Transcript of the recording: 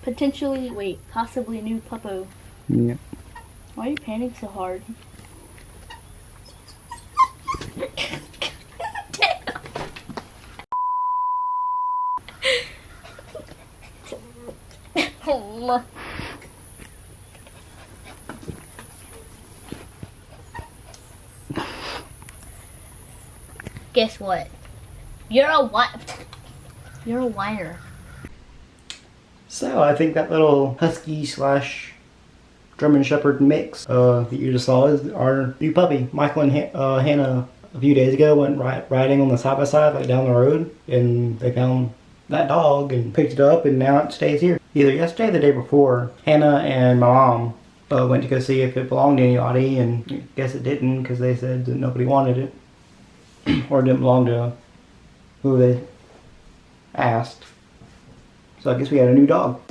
Potentially, wait, possibly a new puppo. Yep. Why are you panting so hard? Guess what? You're a whiner. So I think that little husky slash German Shepherd mix that you just saw is our new puppy. Michael and Hannah a few days ago went riding on the side by side like down the road, and they found that dog and picked it up, and now it stays here. Either yesterday or the day before, Hannah and my mom went to go see if it belonged to anybody, and I guess it didn't because they said that nobody wanted it or it didn't belong to who they asked. So I guess we had a new dog.